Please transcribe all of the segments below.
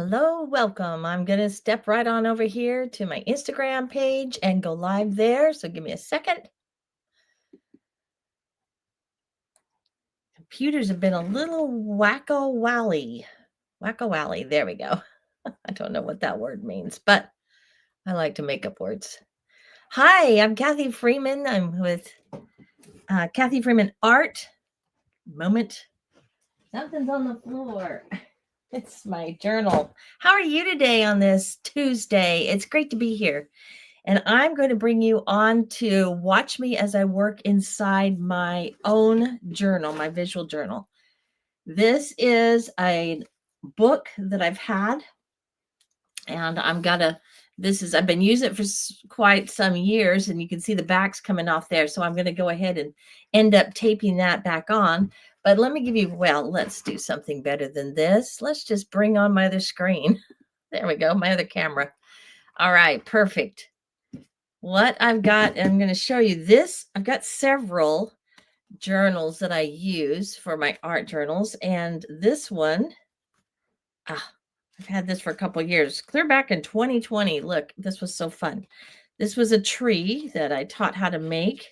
Hello, welcome. I'm going to step right on over here to my Instagram page and go live there. So give me a second. Computers have been a little wacko-wally. Wacko-wally. There we go. I don't know what that word means, but I like to make up words. Hi, I'm Kathy Freeman. I'm with Kathy Freeman Art. Moment. Something's on the floor. It's my journal. How are you today on this Tuesday? It's great to be here. And I'm going to bring you on to watch me as I work inside my own journal, my visual journal. This is a book that I've had, and I've been using it for quite some years, and you can see the backs coming off there. So I'm going to go ahead and end up taping that back on. But let's do something better than this. Let's just bring on my other screen. There we go, my other camera. All right, perfect. What I've got, I'm going to show you this. I've got several journals that I use for my art journals. And this one, I've had this for a couple years, clear back in 2020. Look, this was so fun. This was a tree that I taught how to make.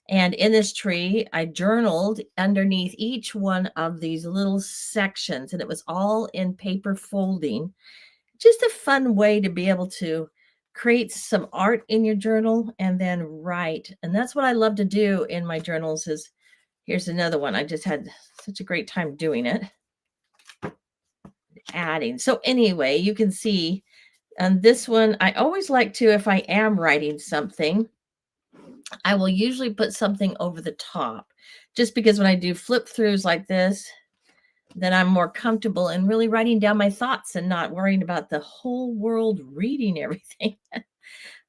And in this tree, I journaled underneath each one of these little sections, and it was all in paper folding. Just a fun way to be able to create some art in your journal and then write. And that's what I love to do in my journals. Here's another one. I just had such a great time doing it. Adding. So anyway, you can see on this one, I always like to, if I am writing something, I will usually put something over the top, just because when I do flip throughs like this, then I'm more comfortable in really writing down my thoughts and not worrying about the whole world reading everything.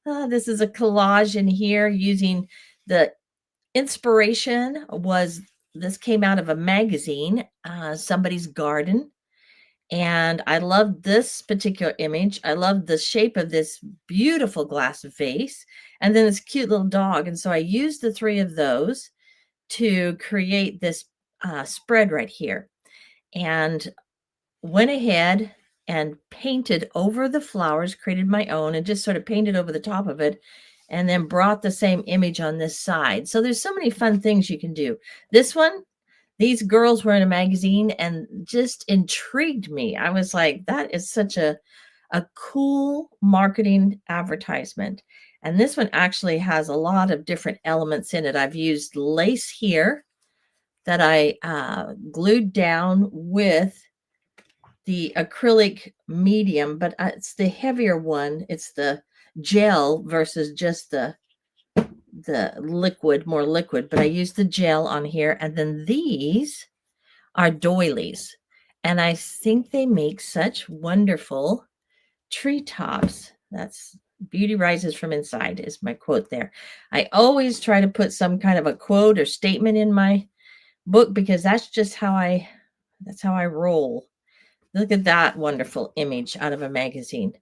This is a collage in here using the inspiration this came out of a magazine, Somebody's Garden. And I love this particular image. I love the shape of this beautiful glass vase and then this cute little dog. And so I used the three of those to create this spread right here, and went ahead and painted over the flowers, created my own, and just sort of painted over the top of it, and then brought the same image on this side. So there's so many fun things you can do. This one, these girls were in a magazine and just intrigued me. I was like, that is such a cool marketing advertisement. And this one actually has a lot of different elements in it. I've used lace here that I glued down with the acrylic medium, but it's the heavier one. It's the gel versus just the liquid, more liquid, but I used the gel on here. And then these are doilies, and I think they make such wonderful treetops. That's beauty rises from inside is my quote there. I always try to put some kind of a quote or statement in my book because that's how I roll. Look at that wonderful image out of a magazine.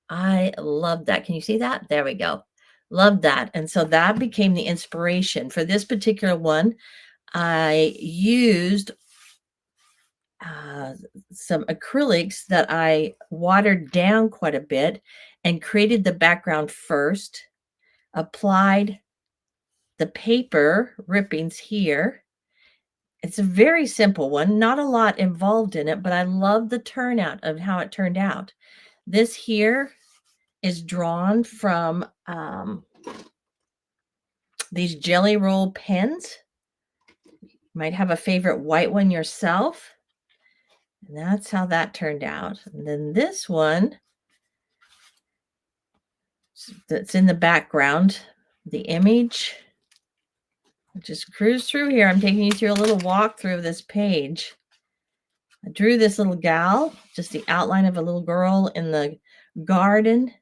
I love that. Can you see that? There we go. Love that. And so that became the inspiration for this particular one. I used some acrylics that I watered down quite a bit and created the background first, applied the paper rippings here. It's a very simple one, not a lot involved in it, but I love the turnout of how it turned out. This here is drawn from these Jelly Roll pens. You might have a favorite white one yourself. And that's how that turned out. And then this one that's in the background, the image. Just cruise through here. I'm taking you through a little walkthrough of this page. I drew this little gal, just the outline of a little girl in the garden.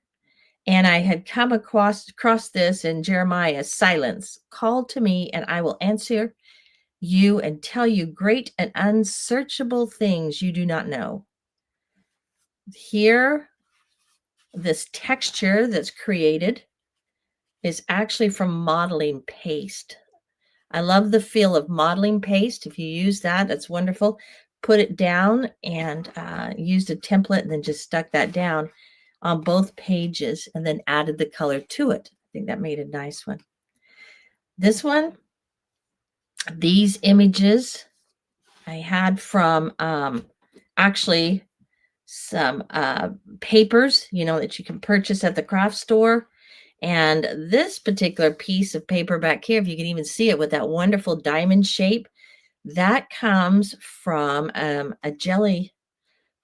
And I had come across this in Jeremiah, silence, call to me and I will answer you and tell you great and unsearchable things you do not know. Here, this texture that's created is actually from modeling paste. I love the feel of modeling paste. If you use that, that's wonderful. put it down and used a template and then just stuck that down on both pages and then added the color to it. I think that made a nice one. This one, these images I had from actually some papers, that you can purchase at the craft store. And this particular piece of paper back here, if you can even see it with that wonderful diamond shape, that comes from a jelly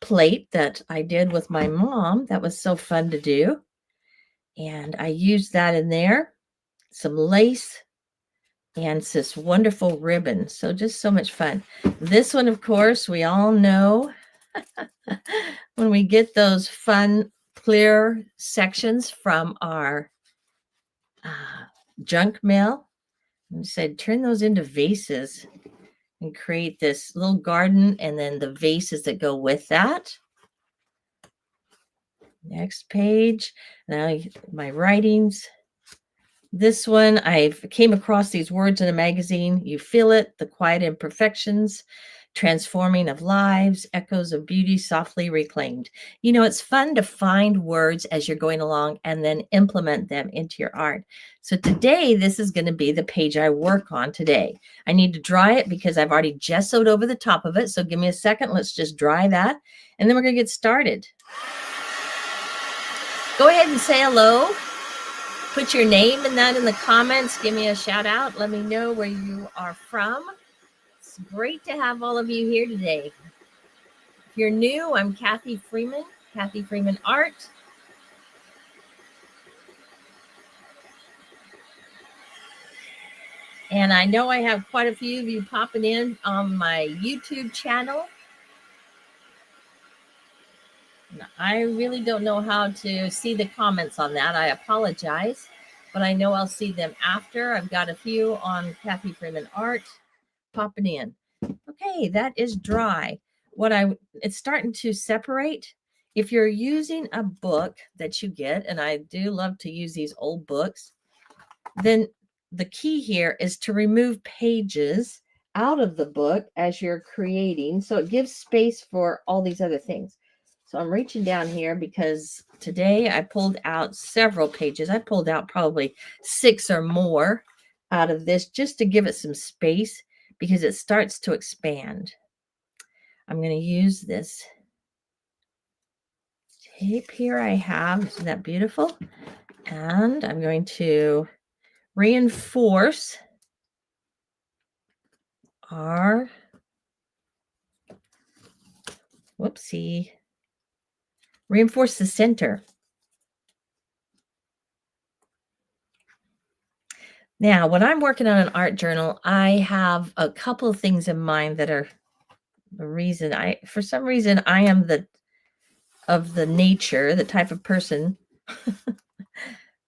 plate that I did with my mom. That was so fun to do. And I used that in there, some lace, and this wonderful ribbon. So just so much fun. This one, of course, we all know when we get those fun, clear sections from our junk mail, and said, turn those into vases and create this little garden and then the vases that go with that. Next page. Now my writings. This one, I came across these words in a magazine. You feel it, the quiet imperfections, transforming of lives, echoes of beauty softly reclaimed. It's fun to find words as you're going along and then implement them into your art. So today, this is going to be the page I work on today. I need to dry it because I've already gessoed over the top of it. So give me a second. Let's just dry that. And then we're going to get started. Go ahead and say hello. Put your name in the comments. Give me a shout out. Let me know where you are from. It's great to have all of you here today. If you're new, I'm Kathy Freeman, Kathy Freeman Art. And I know I have quite a few of you popping in on my YouTube channel. I really don't know how to see the comments on that. I apologize, but I know I'll see them after. I've got a few on Kathy Freeman Art popping in. Okay, that is dry. It's starting to separate. If you're using a book that you get, and I do love to use these old books, then the key here is to remove pages out of the book as you're creating, so it gives space for all these other things. So I'm reaching down here because today I pulled out several pages. I pulled out probably 6 or more out of this just to give it some space because it starts to expand. I'm going to use this tape here I have. Isn't that beautiful? And I'm going to reinforce our, reinforce the center. Now, when I'm working on an art journal, I have a couple of things in mind that are the reason for some reason, I am the type of person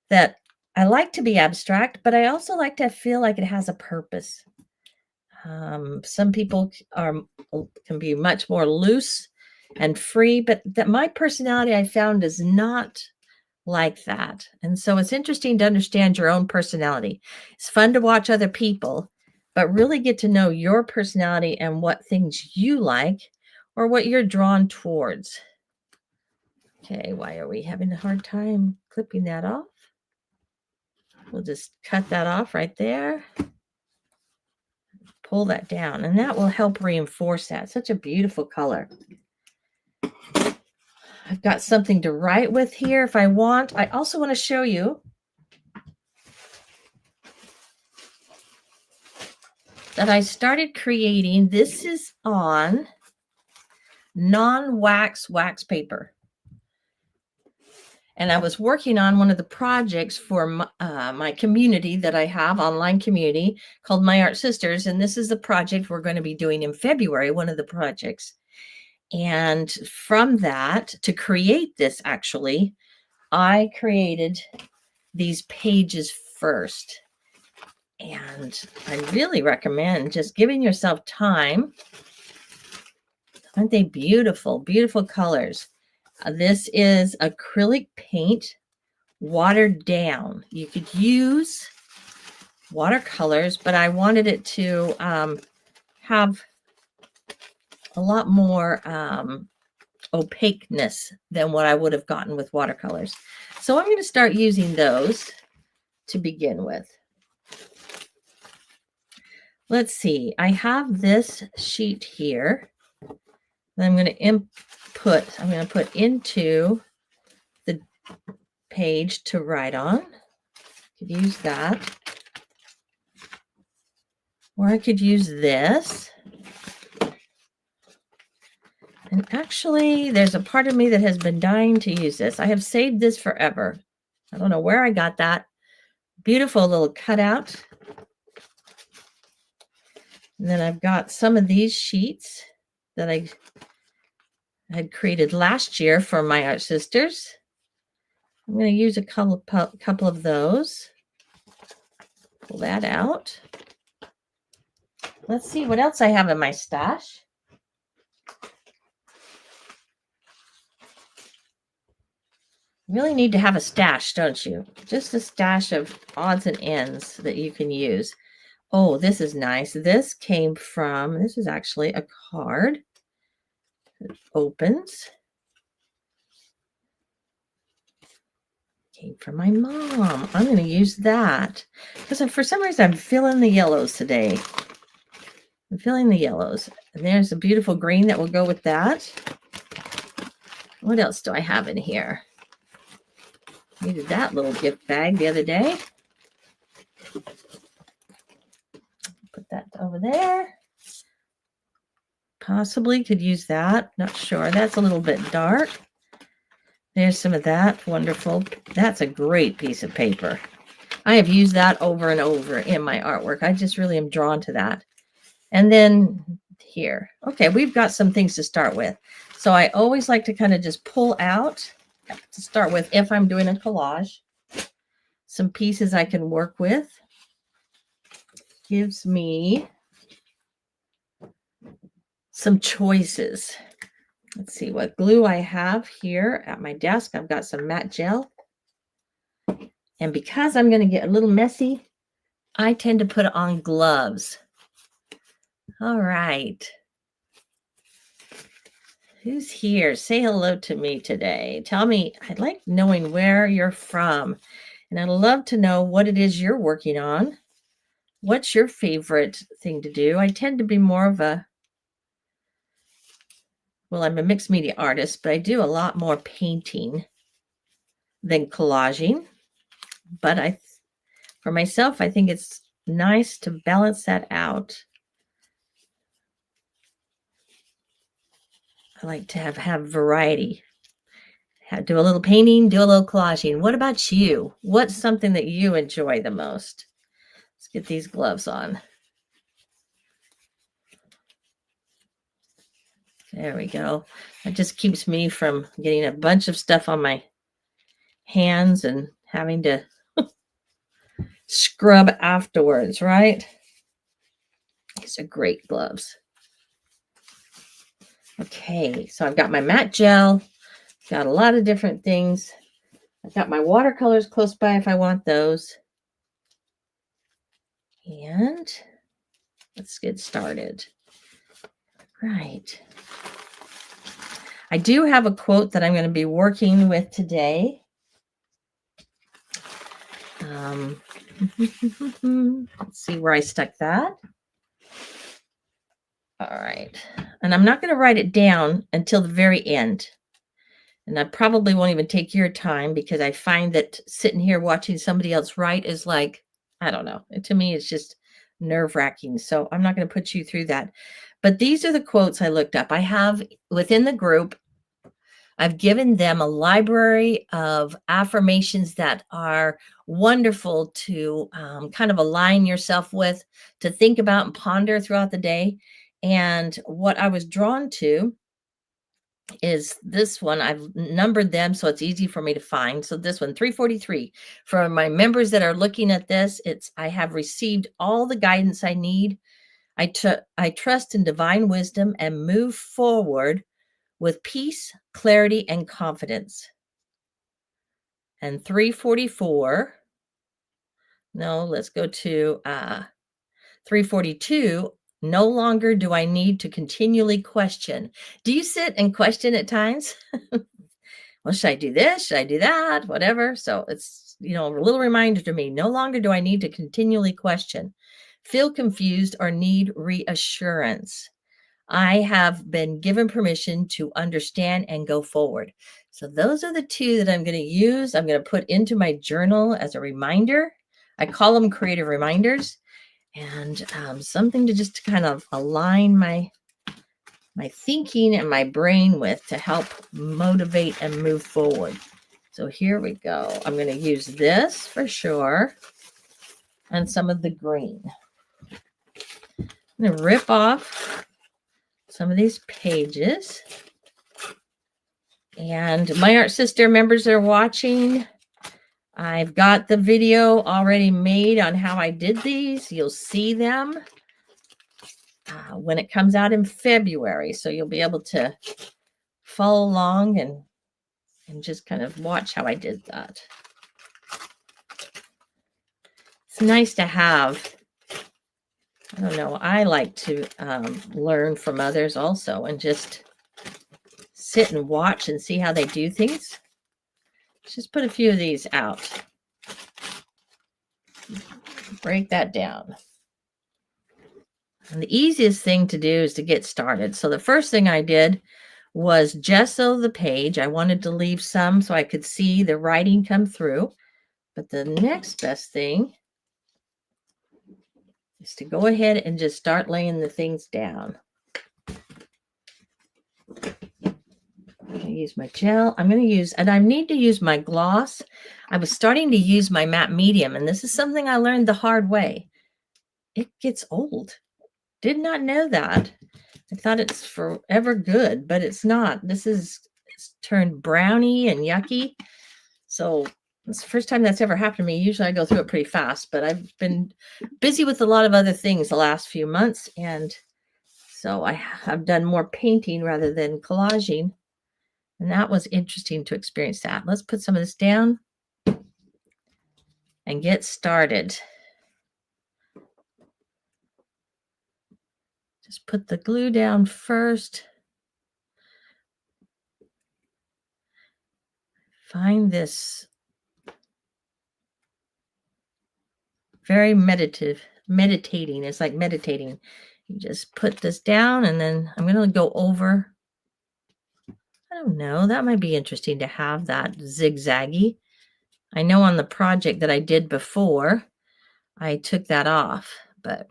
that I like to be abstract, but I also like to feel like it has a purpose. Some people can be much more loose and free, but that my personality I found is not like that. And so it's interesting to understand your own personality. It's fun to watch other people, but really get to know your personality and what things you like or what you're drawn towards. Okay, why are we having a hard time clipping that off? We'll just cut that off right there. Pull that down, and that will help reinforce that. Such a beautiful color. I've got something to write with here if I want. I also want to show you that I started creating. This is on non-wax wax paper. And I was working on one of the projects for my community that I have, online community called My Art Sisters. And this is the project we're going to be doing in February, one of the projects. And from that, to create this, actually, I created these pages first. And I really recommend just giving yourself time. Aren't they beautiful, beautiful colors? This is acrylic paint, watered down. You could use watercolors, but I wanted it to have a lot more opaqueness than what I would have gotten with watercolors. So I'm going to start using those to begin with. Let's see, I have this sheet here that I'm going to put into the page to write on. Could use that. Or I could use this. And actually, there's a part of me that has been dying to use this. I have saved this forever. I don't know where I got that. Beautiful little cutout. And then I've got some of these sheets that I had created last year for my art sisters. I'm going to use a couple of those. Pull that out. Let's see what else I have in my stash. You really need to have a stash, don't you? Just a stash of odds and ends that you can use. Oh, this is nice. This is actually a card. It opens. Came from my mom. I'm going to use that because for some reason I'm feeling the yellows today. I'm feeling the yellows. And there's a beautiful green that will go with that. What else do I have in here? Needed that little gift bag the other day. Put that over there. Possibly could use that. Not sure. That's a little bit dark. There's some of that. Wonderful. That's a great piece of paper. I have used that over and over in my artwork. I just really am drawn to that. And then here. Okay, we've got some things to start with. So I always like to kind of just pull out to start with if I'm doing a collage. Some pieces I can work with. Gives me some choices. Let's see what glue I have here at my desk. I've got some matte gel. And because I'm going to get a little messy, I tend to put on gloves. All right. Who's here? Say hello to me today. Tell me, I like knowing where you're from. And I'd love to know what it is you're working on. What's your favorite thing to do? I tend to be more of I'm a mixed media artist, but I do a lot more painting than collaging. But for myself, I think it's nice to balance that out. I like to have variety. Do a little painting, do a little collaging. What about you? What's something that you enjoy the most? Let's get these gloves on. There we go. That just keeps me from getting a bunch of stuff on my hands and having to scrub afterwards, right? These are great gloves. Okay, so I've got my matte gel. Got a lot of different things. I've got my watercolors close by if I want those. And let's get started. Right. I do have a quote that I'm going to be working with today. Let's see where I stuck that. All right. And I'm not going to write it down until the very end. And I probably won't even take your time because I find that sitting here watching somebody else write is like, I don't know. To me, it's just nerve-wracking. So I'm not going to put you through that. But these are the quotes I looked up. I have within the group, I've given them a library of affirmations that are wonderful to kind of align yourself with, to think about and ponder throughout the day. And what I was drawn to is this one. I've numbered them so it's easy for me to find. So this one, 343. For my members that are looking at this, I have received all the guidance I need. I trust in divine wisdom and move forward with peace, clarity, and confidence. And 344. No, let's go to 342. No longer do I need to continually question. Do you sit and question at times? Well, should I do this? Should I do that? Whatever. So it's, a little reminder to me. No longer do I need to continually question, feel confused, or need reassurance. I have been given permission to understand and go forward. So those are the two that I'm going to use. I'm going to put into my journal as a reminder. I call them creative reminders, and something to just kind of align my thinking and my brain with to help motivate and move forward. So here we go. I'm going to use this for sure, and some of the green. I'm going to rip off some of these pages. And my Art Sister members that are watching, I've got the video already made on how I did these. You'll see them when it comes out in February. So you'll be able to follow along and just kind of watch how I did that. It's nice to have, I don't know, I like to learn from others also and just sit and watch and see how they do things. Let's just put a few of these out. Break that down. And the easiest thing to do is to get started. So the first thing I did was gesso the page. I wanted to leave some so I could see the writing come through. But the next best thing is to go ahead and just start laying the things down. I'm going to use my gel. And I need to use my gloss. I was starting to use my matte medium, and this is something I learned the hard way. It gets old. Did not know that. I thought it's forever good, but it's not. It's turned browny and yucky. So it's the first time that's ever happened to me. Usually I go through it pretty fast, but I've been busy with a lot of other things the last few months. And so I have done more painting rather than collaging. And that was interesting to experience that. Let's put some of this down and get started. Just put the glue down first. Find this very meditating. It's like meditating. You just put this down, and then I'm going to go over. I don't know. That might be interesting to have that zigzaggy. I know on the project that I did before, I took that off, but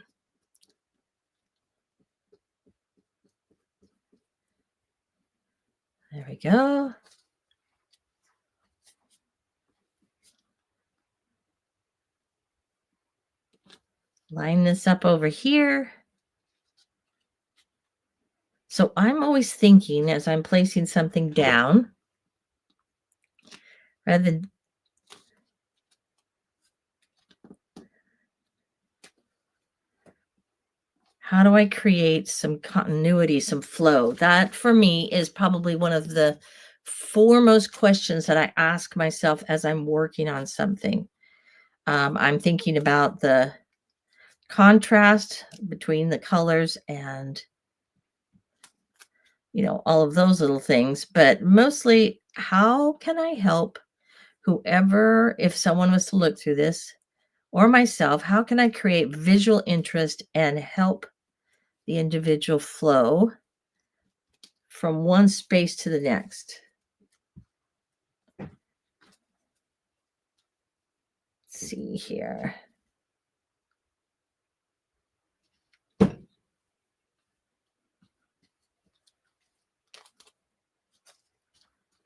there we go. Line this up over here. So I'm always thinking as I'm placing something down, rather than how do I create some continuity, some flow? That for me is probably one of the foremost questions that I ask myself as I'm working on something. I'm thinking about the contrast between the colors and, all of those little things, but mostly how can I help whoever, if someone was to look through this or myself, how can I create visual interest and help the individual flow from one space to the next? Let's see here.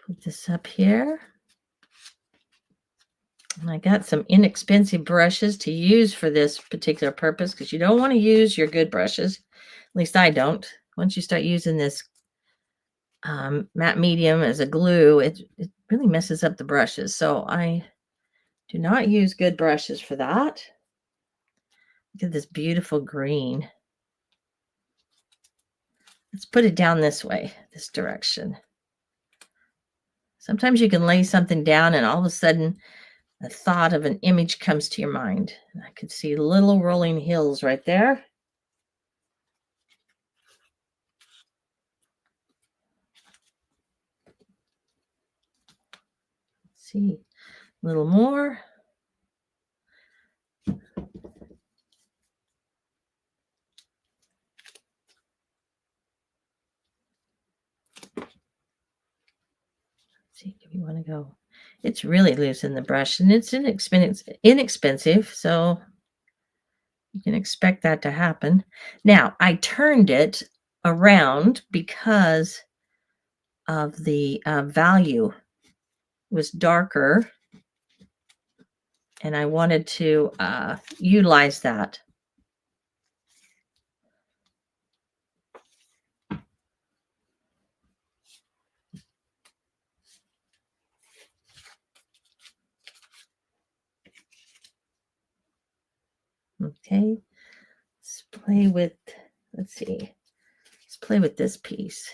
Put this up here. And I got some inexpensive brushes to use for this particular purpose, because you don't want to use your good brushes. At least I don't. Once you start using this matte medium as a glue, it really messes up the brushes. So I do not use good brushes for that. Look at this beautiful green. Let's put it down this way, this direction. Sometimes you can lay something down and all of a sudden the thought of an image comes to your mind. And I could see little rolling hills right there. see, a little more. See, do we want to go? It's really loose in the brush, and it's inexpensive, so you can expect that to happen. Now, I turned it around because of the value was darker, and I wanted to utilize that. Okay, let's play with, let's see, let's play with this piece.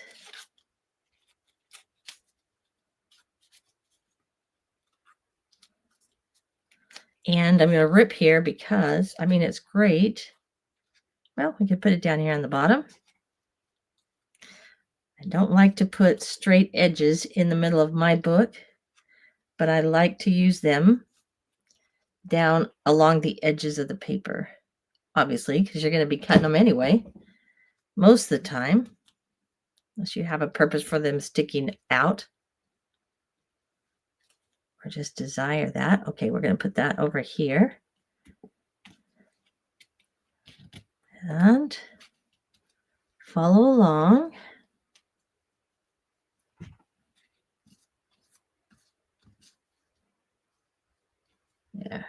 And I'm going to rip here because, I mean, it's great. Well, we could put it down here on the bottom. I don't like to put straight edges in the middle of my book, but I like to use them down along the edges of the paper, obviously, because you're going to be cutting them anyway, most of the time, unless you have a purpose for them sticking out or just desire that. Okay, we're going to put that over here. And follow along. Yeah.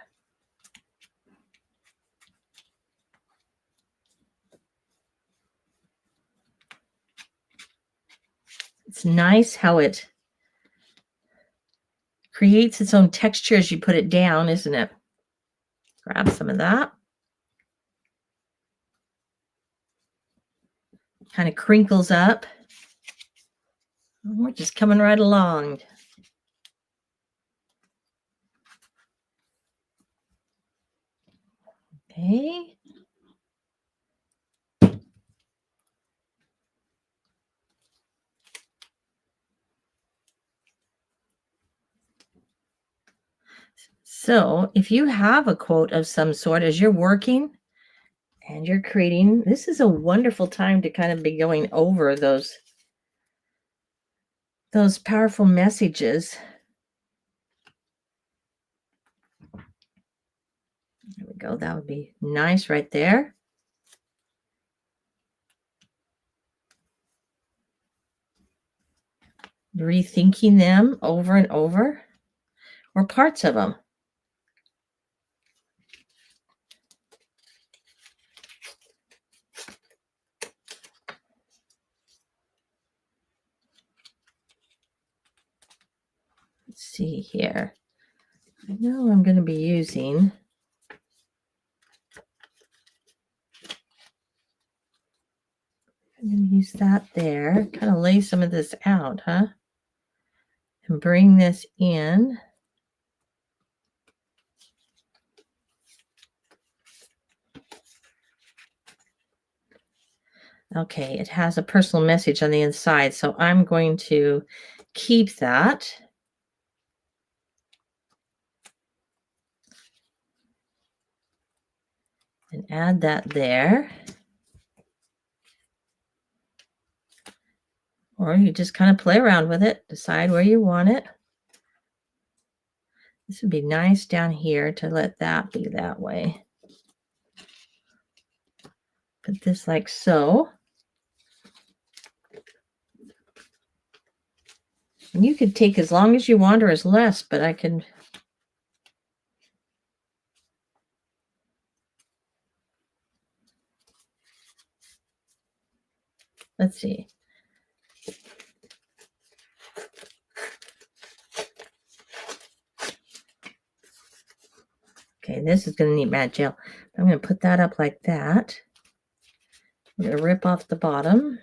It's nice how it creates its own texture as you put it down, isn't it? Grab some of that. Kind of crinkles up. We're just coming right along. Okay. So if you have a quote of some sort as you're working and you're creating, this is a wonderful time to kind of be going over those powerful messages. There we go. That would be nice right there. Rethinking them over and over, or parts of them. Let's see here. I know I'm going to be using I'm going to use that there, kind of lay some of this out, huh? And bring this in. Okay, it has a personal message on the inside, so I'm going to keep that. And add that there. Or you just kind of play around with it, decide where you want it. This would be nice down here to let that be that way. Put this like so. And you could take as long as you want or as less, but I can. Let's see. Okay, this is going to need matte gel. I'm going to put that up like that. I'm going to rip off the bottom.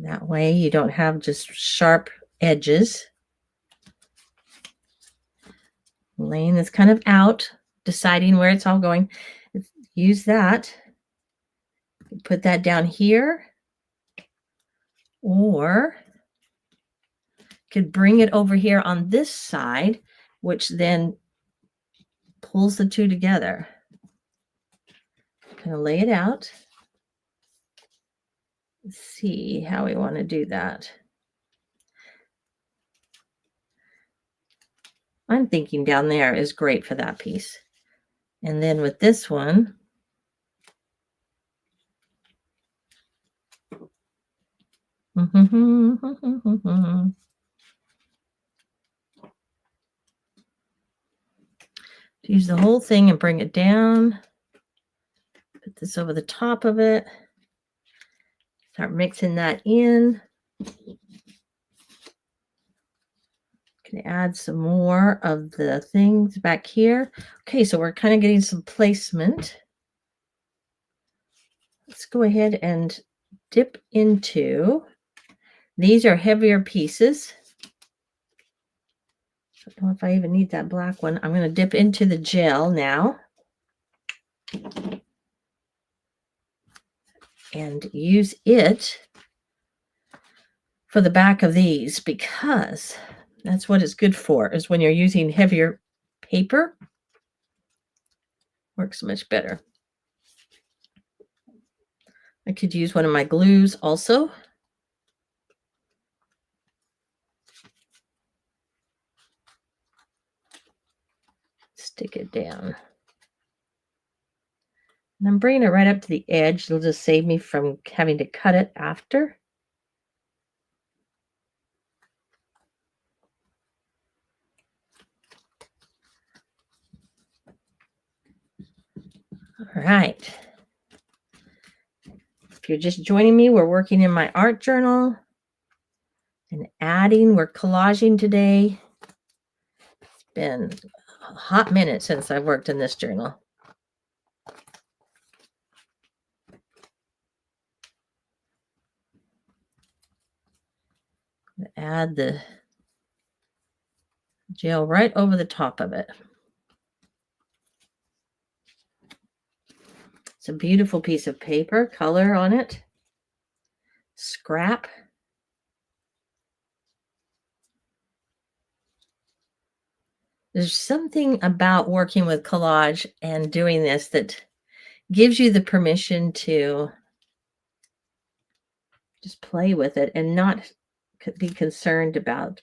That way you don't have just sharp edges. Laying this kind of out, deciding where it's all going. Use that Put that down here, or could bring it over here on this side, which then pulls the two together. Kind of lay it out. Let's see how we want to do that. I'm thinking down there is great for that piece. And then with this one, use the whole thing and bring it down. Put this over the top of it. Start mixing that in. Can add some more of the things back here. Okay, so we're kind of getting some placement. Let's go ahead and dip into, these are heavier pieces. I don't know if I even need that black one. I'm going to dip into the gel now and use it for the back of these, because that's what it's good for, is when you're using heavier paper. Works much better. I could use one of my glues also. Stick it down. And I'm bringing it right up to the edge. It'll just save me from having to cut it after. All right. If you're just joining me, we're working in my art journal and adding. We're collaging today. It's been a hot minute since I've worked in this journal. Add the gel right over the top of it. It's a beautiful piece of paper, color on it, scrap. There's something about working with collage and doing this that gives you the permission to just play with it and not be concerned about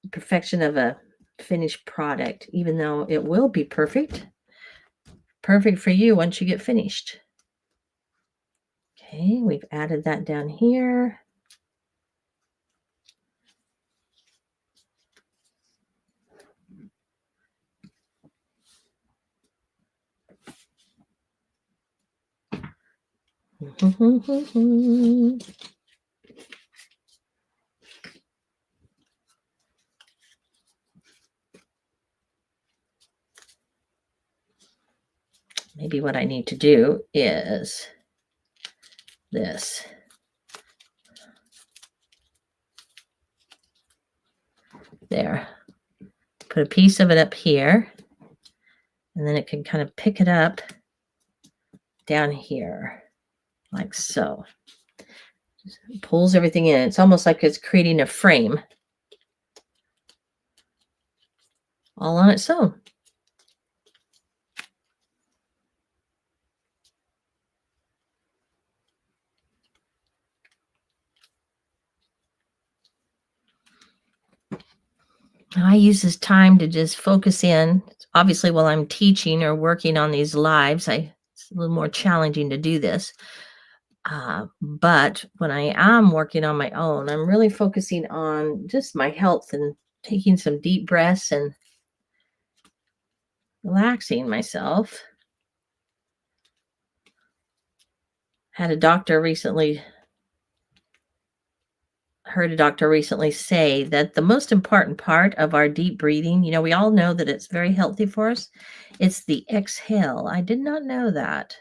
the perfection of a finished product, even though it will be perfect for you once you get finished. Okay, we've added that down here. Maybe what I need to do is this. There. Put a piece of it up here, and then it can kind of pick it up down here, like so. Just pulls everything in. It's almost like it's creating a frame all on its own. I use this time to just focus in. Obviously, while I'm teaching or working on these lives, it's a little more challenging to do this. But when I am working on my own, I'm really focusing on just my health and taking some deep breaths and relaxing myself. Heard a doctor recently say that the most important part of our deep breathing, we all know that it's very healthy for us. It's the exhale. I did not know that.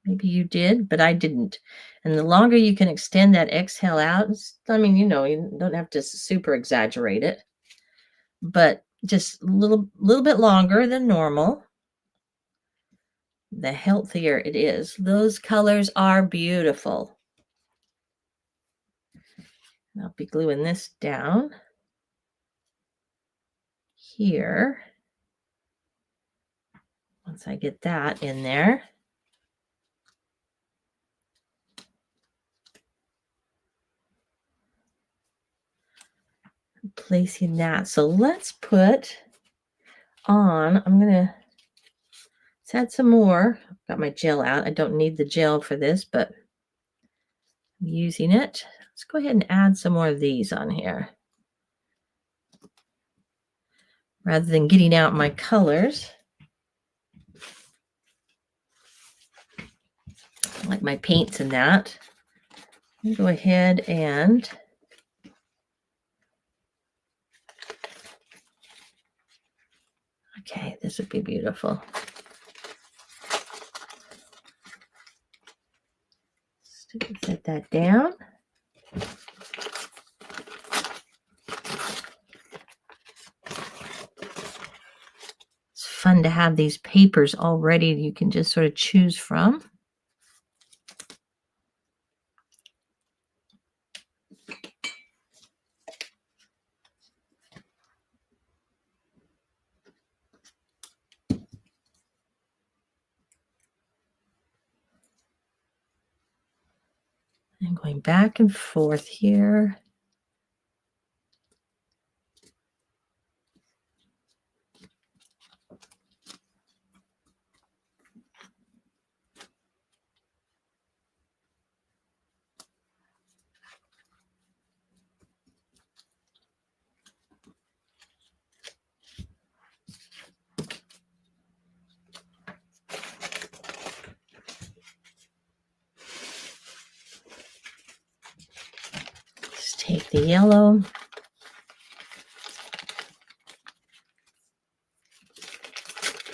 Maybe you did, but I didn't. And the longer you can extend that exhale out, you don't have to super exaggerate it, but just a little bit longer than normal. the healthier it is. Those colors are beautiful. I'll be gluing this down here. Once I get that in there. Placing that. So let's put on, let's add some more. Got my gel out. I don't need the gel for this, but I'm using it. Let's go ahead and add some more of these on here. Rather than getting out my colors. I like my paints and that. I'll go ahead and okay, this would be beautiful. Set that down. It's fun to have these papers all ready. You can just sort of choose from. And going back and forth here. Just take the yellow.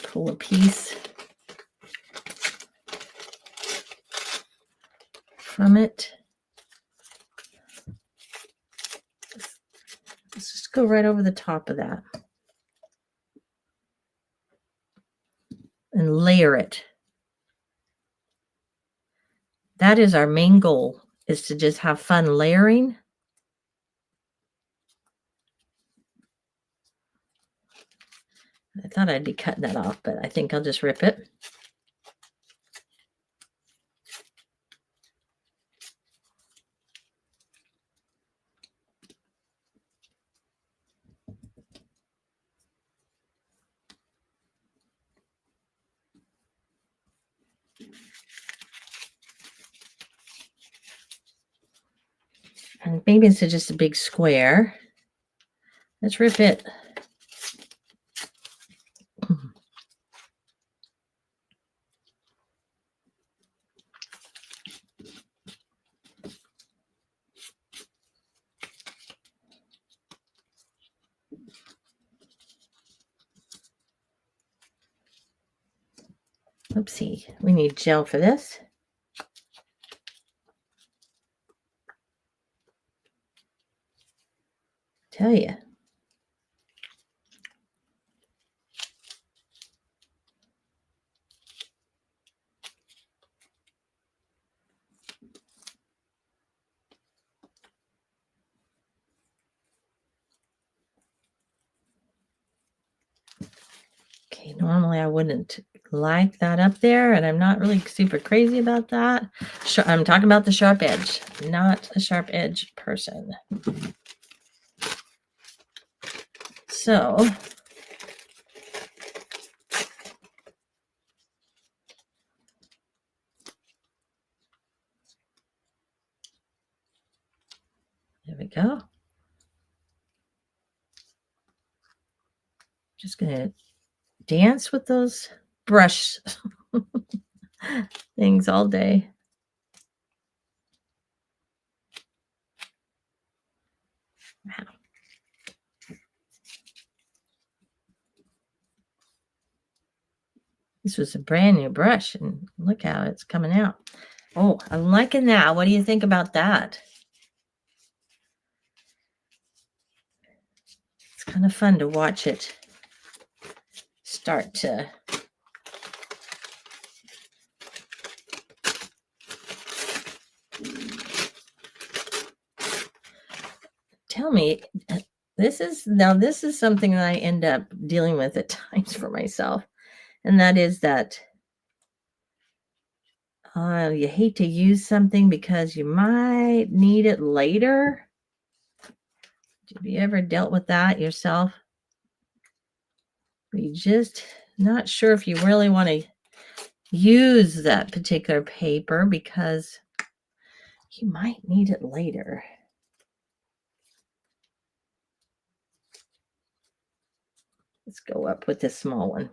Pull a piece from it. Let's just go right over the top of that. And layer it. That is our main goal, is to just have fun layering. I thought I'd be cutting that off, but I think I'll just rip it. And maybe it's just a big square. Let's rip it. Oopsie, we need gel for this. Tell you. Okay, normally I wouldn't like that up there, and I'm not really super crazy about that. I'm talking about the sharp edge, not a sharp edge person. So there we go. Just gonna dance with those brush things all day. Wow. This was a brand new brush, and look how it's coming out. Oh, I'm liking that. What do you think about that? It's kind of fun to watch it start to tell me, this is something that I end up dealing with at times for myself, and that is that you hate to use something because you might need it later. Have you ever dealt with that yourself? You just not sure if you really want to use that particular paper because you might need it later. Let's go up with this small one.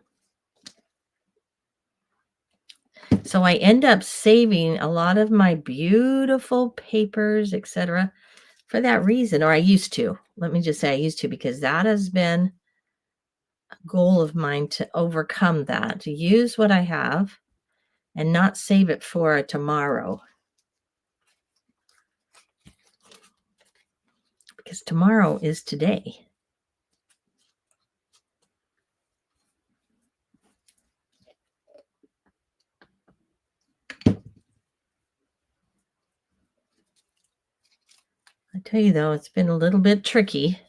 So I end up saving a lot of my beautiful papers, etc., for that reason, or I used to. Let me just say I used to, because that has been a goal of mine to overcome that, to use what I have and not save it for tomorrow. Because tomorrow is today. I tell you though, it's been a little bit tricky.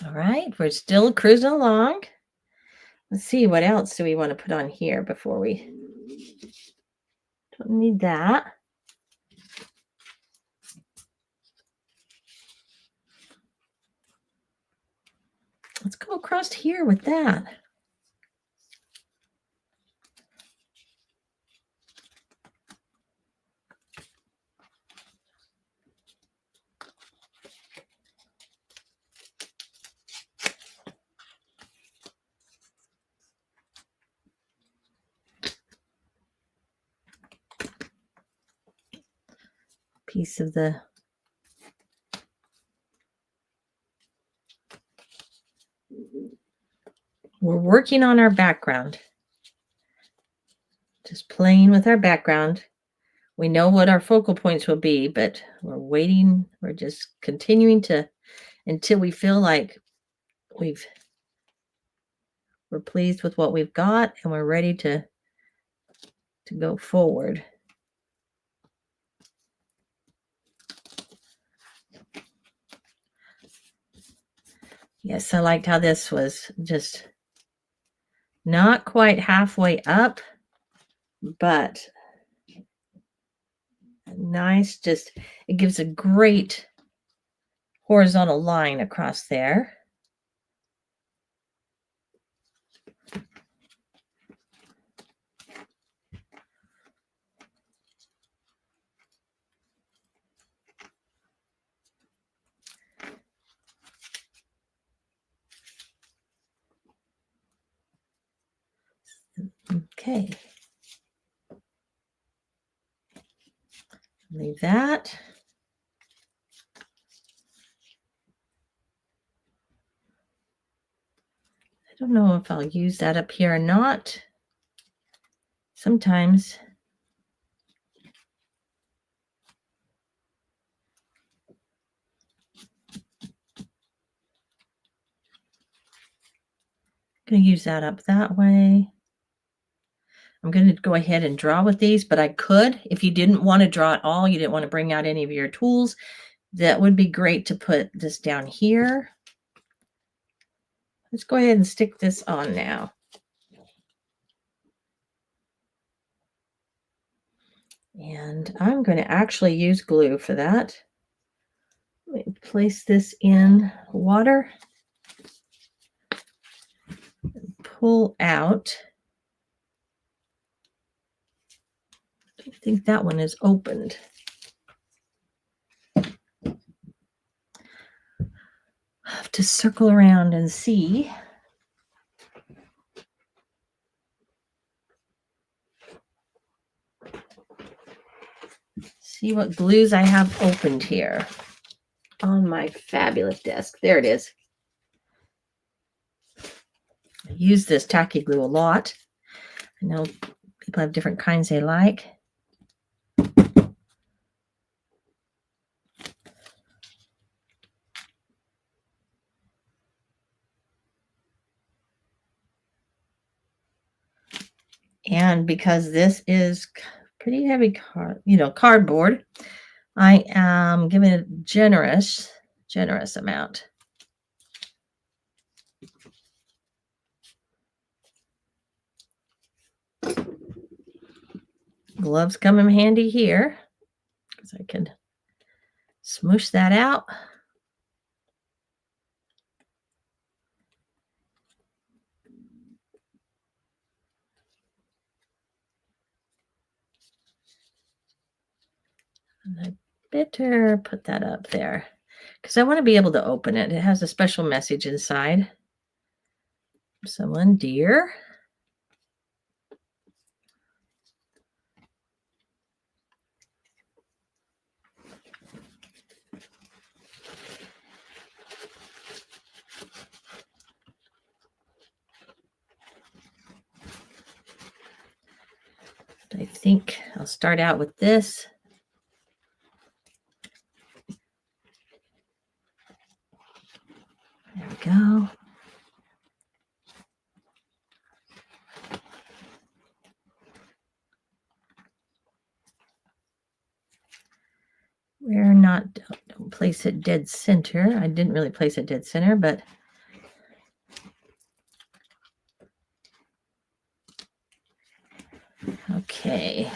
All right, we're still cruising along. Let's see, what else do we want to put on here before we don't need that. Let's go across here with that. Piece of the we're working on our background. Just playing with our background. We know what our focal points will be, but we're waiting. We're just continuing to until we feel like we're pleased with what we've got and we're ready to go forward. Yes, I liked how this was just not quite halfway up, but nice. Just it gives a great horizontal line across there. Okay. Leave that. I don't know if I'll use that up here or not. Sometimes I'm going to use that up that way. I'm going to go ahead and draw with these, but I could, if you didn't want to draw at all, you didn't want to bring out any of your tools, that would be great to put this down here. Let's go ahead and stick this on now. And I'm going to actually use glue for that. Let me place this in water. Pull out. I think that one is opened. I have to circle around and see. See what glues I have opened here on my fabulous desk. There it is. I use this tacky glue a lot. I know people have different kinds they like. And because this is pretty heavy cardboard, I am giving it a generous amount. Gloves come in handy here because I can smoosh that out. And I better put that up there because I want to be able to open it. It has a special message inside. Someone dear. I think I'll start out with this. There we go. We're not, don't place it dead center. I didn't really place it dead center, but okay.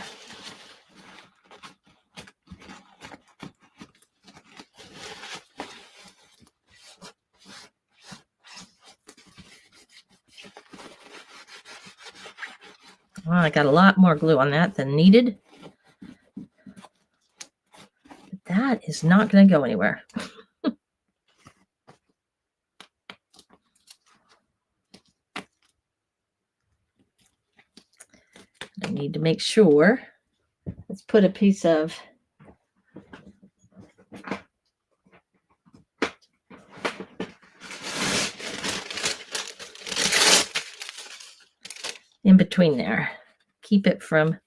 Well, I got a lot more glue on that than needed. But that is not going to go anywhere. I need to make sure. Let's put a piece of in between there. Keep it from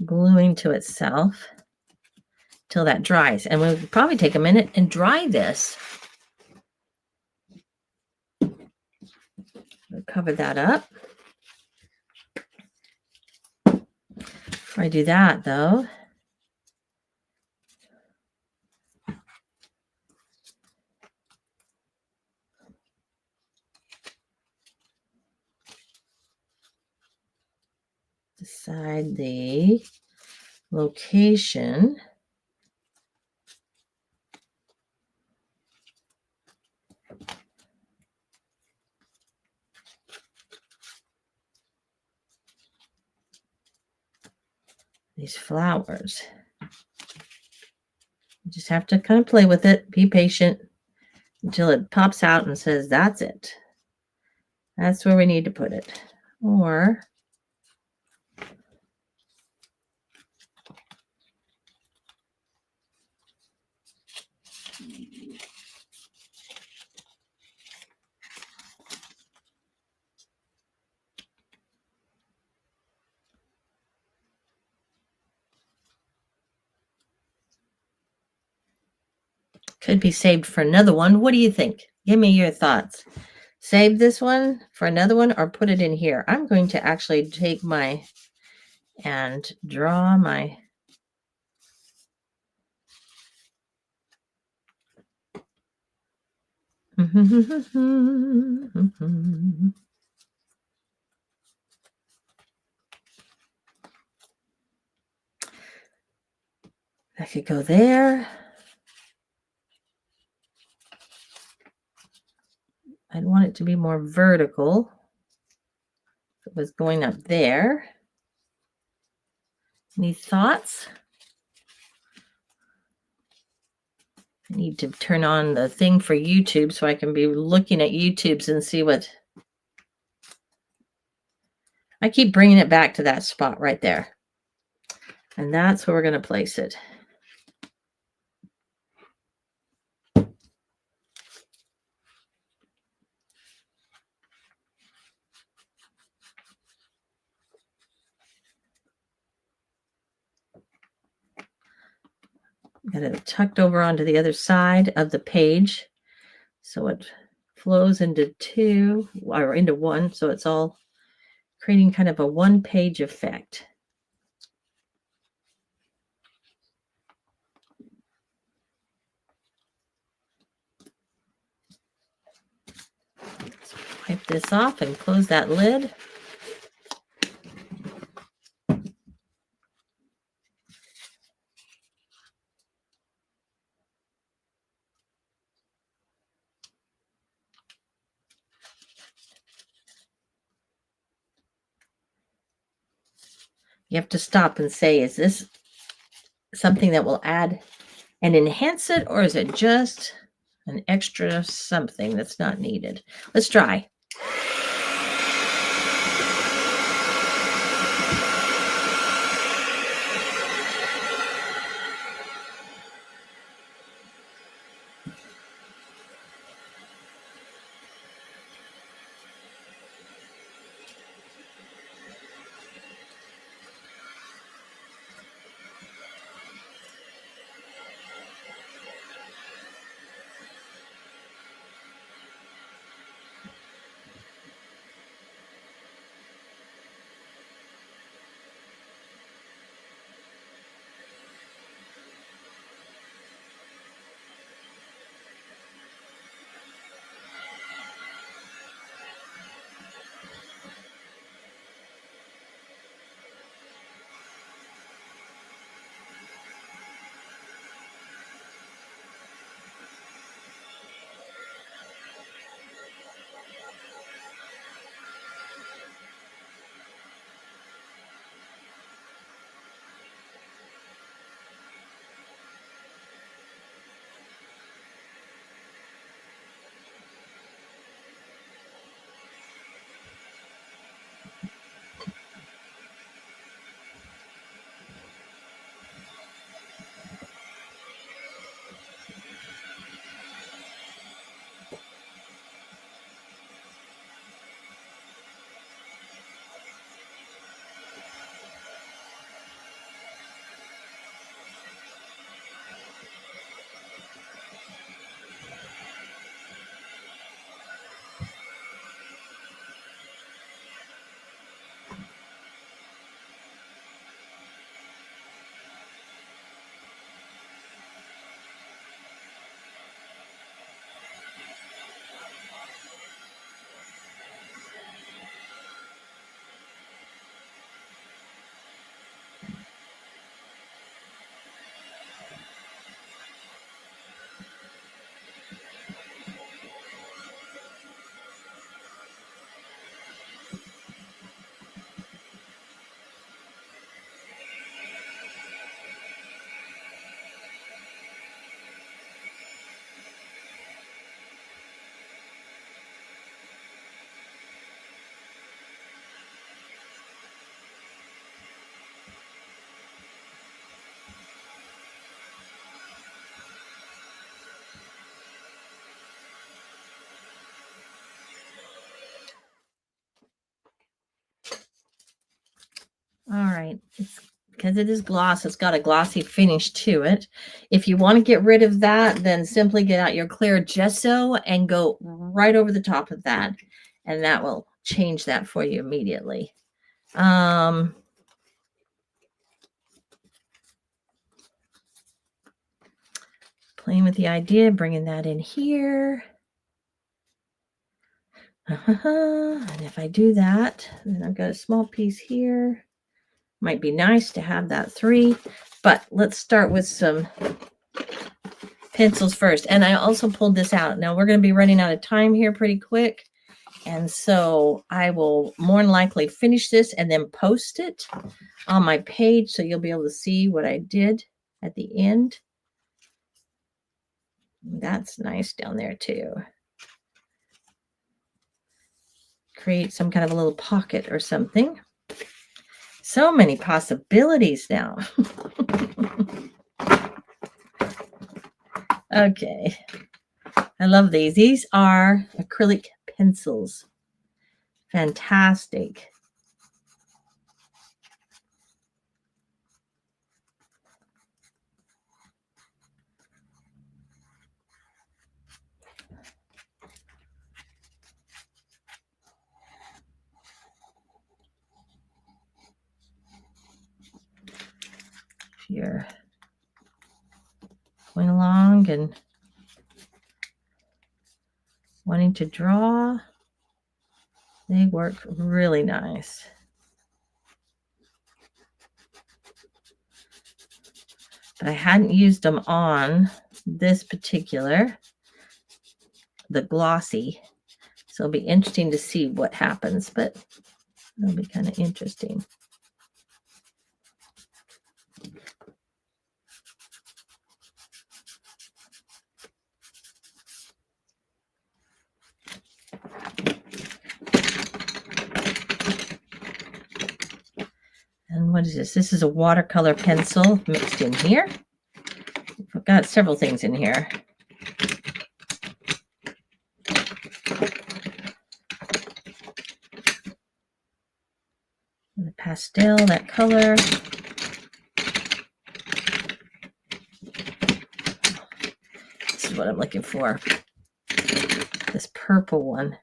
gluing to itself till that dries. And we'll probably take a minute and dry this. We'll cover that up. Before I do that, though, decide the location. These flowers. You just have to kind of play with it, be patient until it pops out and says, that's it. That's where we need to put it. Or could be saved for another one. What do you think? Give me your thoughts. Save this one for another one or put it in here. I'm going to actually take my and draw my that could go there. I'd want it to be more vertical. If it was going up there. Any thoughts? I need to turn on the thing for YouTube so I can be looking at YouTubes and see what. I keep bringing it back to that spot right there. And that's where we're going to place it. Got it tucked over onto the other side of the page. So it flows into two or into one. So it's all creating kind of a one-page effect. Let's wipe this off and close that lid. You have to stop and say, is this something that will add and enhance it, or is it just an extra something that's not needed? Let's try. All right, it's because it is gloss, it's got a glossy finish to it. If you want to get rid of that, then simply get out your clear gesso and go right over the top of that, and that will change that for you immediately. Playing with the idea, bringing that in here. And if I do that, then I've got a small piece here. Might be nice to have that 3, but let's start with some pencils first. And I also pulled this out. Now we're going to be running out of time here pretty quick. And so I will more than likely finish this and then post it on my page so you'll be able to see what I did at the end. That's nice down there too. Create some kind of a little pocket or something. So many possibilities now. Okay. I love these. These are acrylic pencils. Fantastic. you're going along and wanting to draw, they work really nice. But I hadn't used them on this particular, the glossy. So it'll be interesting to see what happens, but it'll be kind of interesting. And what is this? This is a watercolor pencil mixed in here. I've got several things in here. The pastel, that color. This is what I'm looking for. This purple one.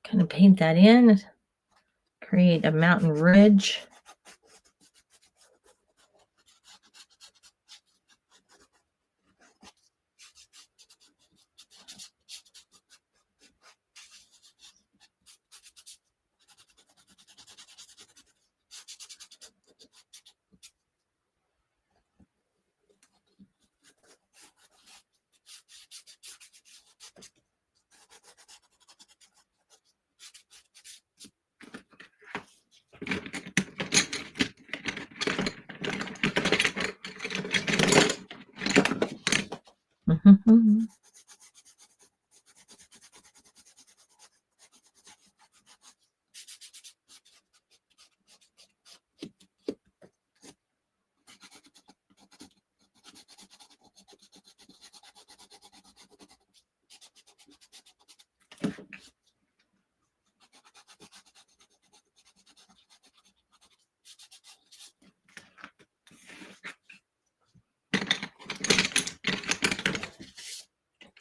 Kind of paint that in, create a mountain ridge. Mm-hmm.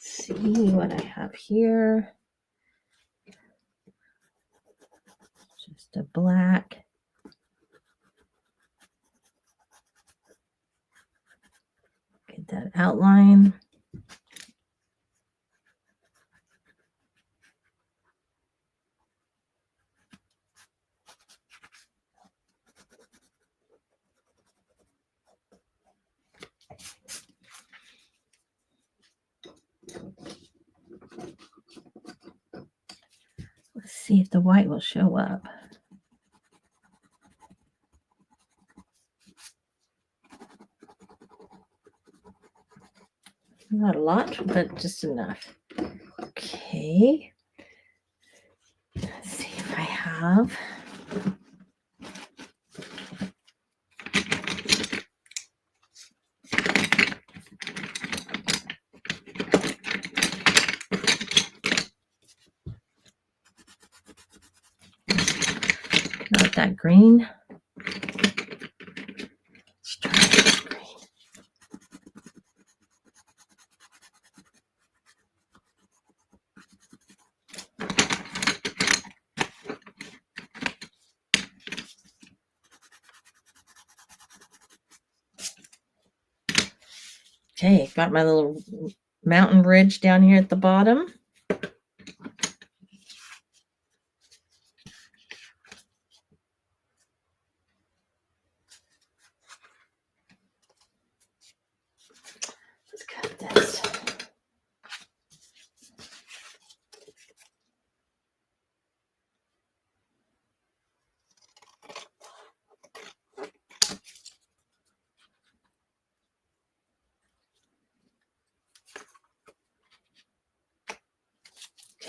See what I have here. Just a black. Get that outline. Let's see if the white will show up. Not a lot, but just enough. Okay. Let's see if I have. Not that green. Let's try this green. Okay, got my little mountain ridge down here at the bottom. Let's cut this.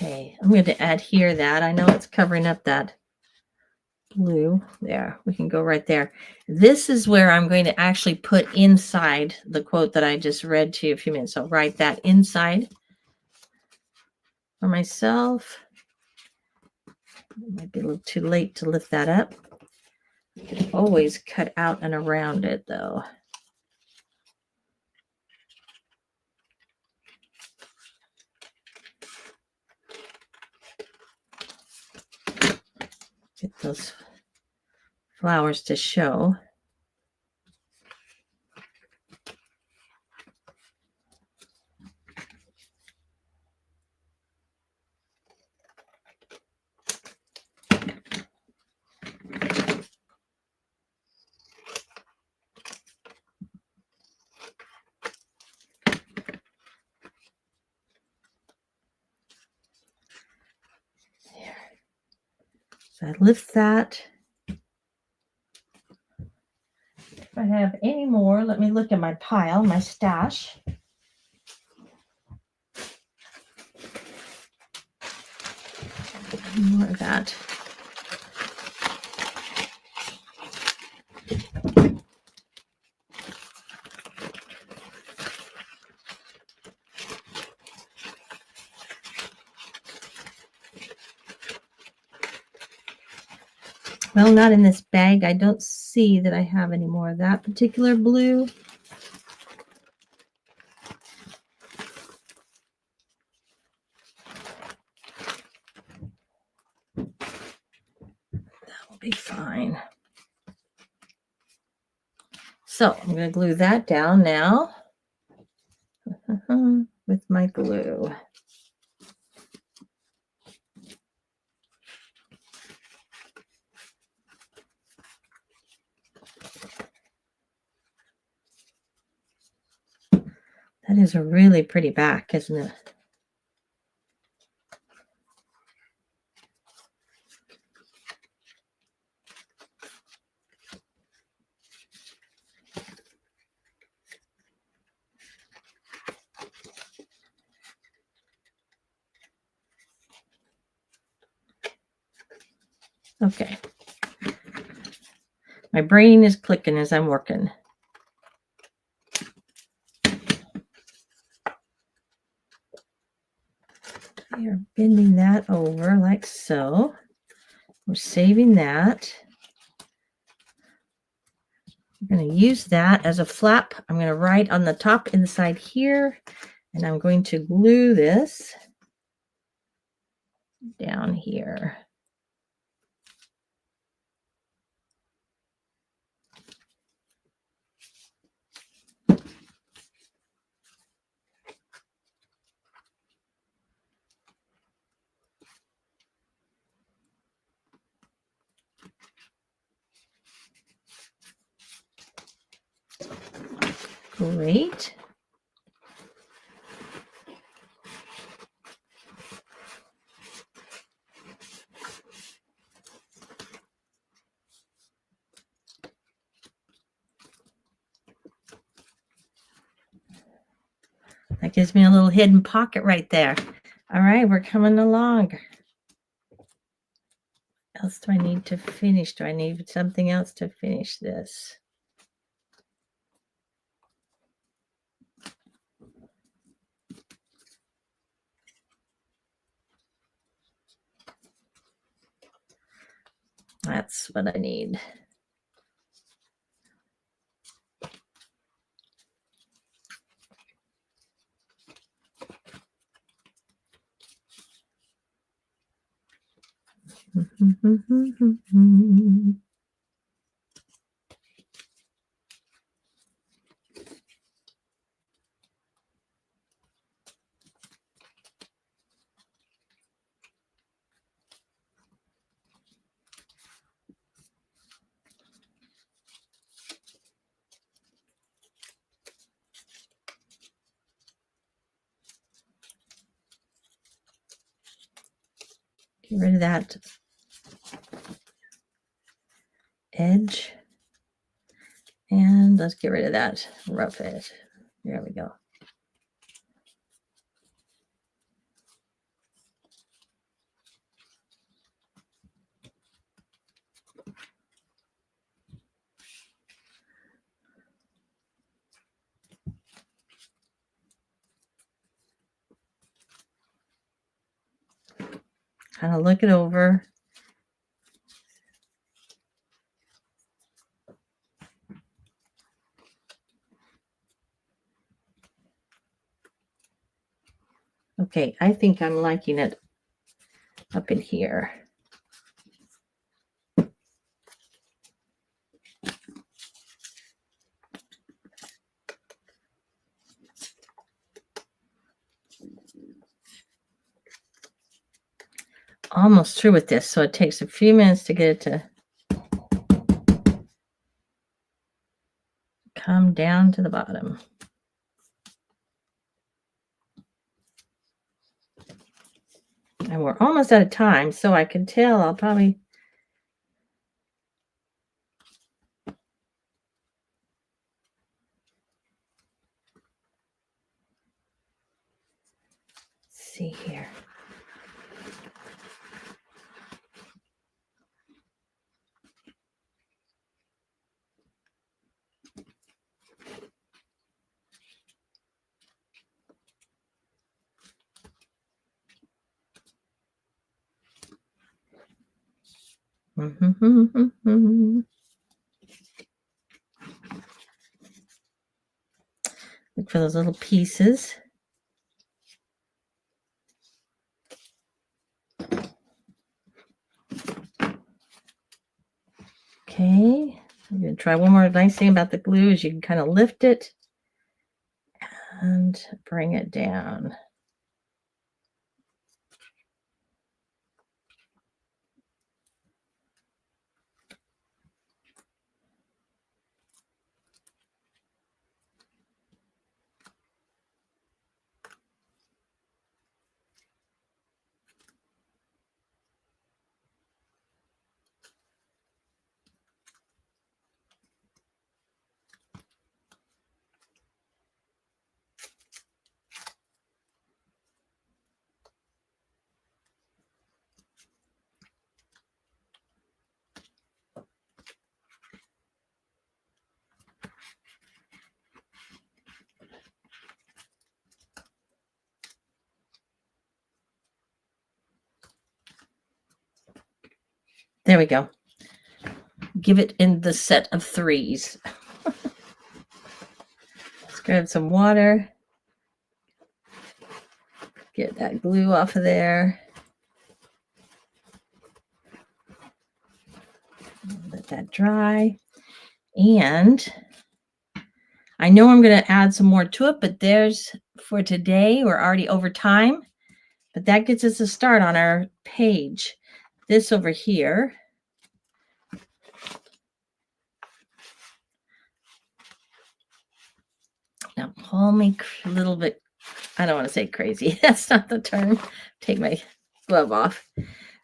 Okay, I'm going to adhere that. I know it's covering up that blue. There, we can go right there. This is where I'm going to actually put inside the quote that I just read to you a few minutes. So write that inside for myself. It might be a little too late to lift that up. You can always cut out and around it though. Get those flowers to show. So I lift that. If I have any more, let me look at my pile, my stash. More of that. Well, not in this bag. I don't see that I have any more of that particular blue. That will be fine. So I'm going to glue that down now with my glue. That is a really pretty back, isn't it? Okay. My brain is clicking as I'm working. We are bending that over like so. We're saving that. I'm going to use that as a flap. I'm going to write on the top inside here, and I'm going to glue this down here. Great. That gives me a little hidden pocket right there. All right, we're coming along. What else do I need to finish? Do I need something else to finish this? That's what I need. Get rid of that edge. And let's get rid of that rough edge. There we go. kind of look it over. Okay, I think I'm liking it up in here. Almost through with this, so it takes a few minutes to get it to come down to the bottom. And we're almost out of time, so I can tell I'll probably see here. Look for those little pieces. Okay, I'm going to try one more. Nice thing about the glue is you can kind of lift it and bring it down. There we go. Give it in the set of 3s. Let's grab some water. Get that glue off of there. Let that dry. And I know I'm going to add some more to it, but there's for today. We're already over time, but that gets us a start on our page. This over here. Now, call me a little bit, I don't want to say crazy. That's not the term. Take my glove off.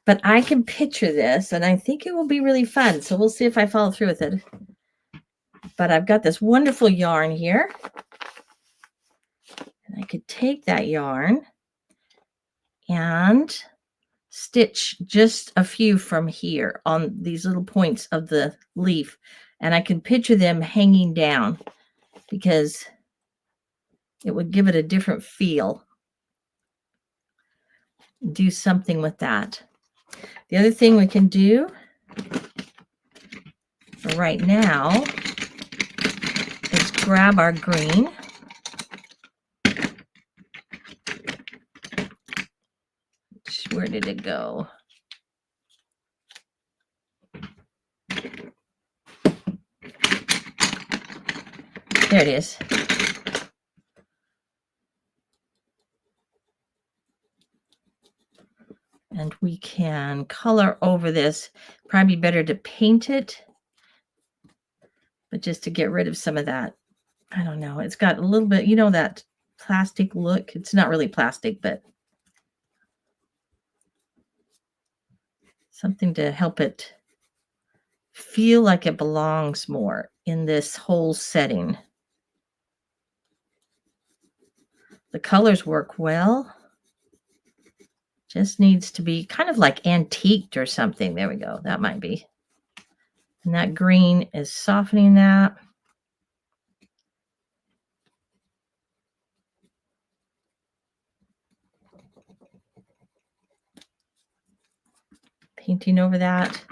But I can picture this, and I think it will be really fun. So we'll see if I follow through with it. But I've got this wonderful yarn here. And I could take that yarn and stitch just a few from here on these little points of the leaf. And I can picture them hanging down because it would give it a different feel. Do something with that. The other thing we can do for right now is grab our green. Where did it go? There it is. And we can color over this. Probably better to paint it, but just to get rid of some of that. I don't know. It's got a little bit, you know, that plastic look. It's not really plastic, but something to help it feel like it belongs more in this whole setting. The colors work well. Just needs to be kind of like antiqued or something. There we go. That might be. And that green is softening that. painting over that.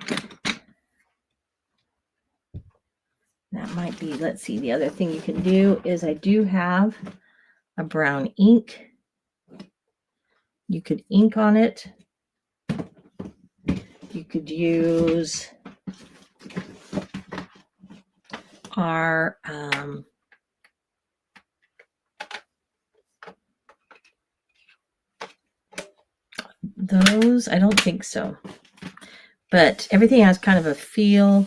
That might be, let's see, the other thing you can do is I do have a brown ink. You could ink on it. You could use our those, I don't think so. But everything has kind of a feel.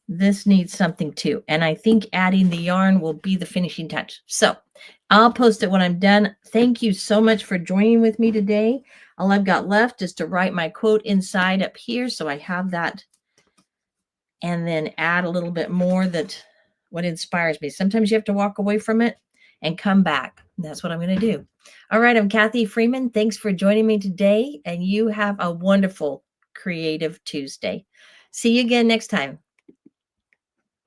This needs something too. And I think adding the yarn will be the finishing touch. So I'll post it when I'm done. Thank you so much for joining with me today. All I've got left is to write my quote inside up here. So I have that. And then add a little bit more that what inspires me. Sometimes you have to walk away from it and come back. That's what I'm going to do. All right. I'm Kathy Freeman. Thanks for joining me today. And you have a wonderful Creative Tuesday. See you again next time.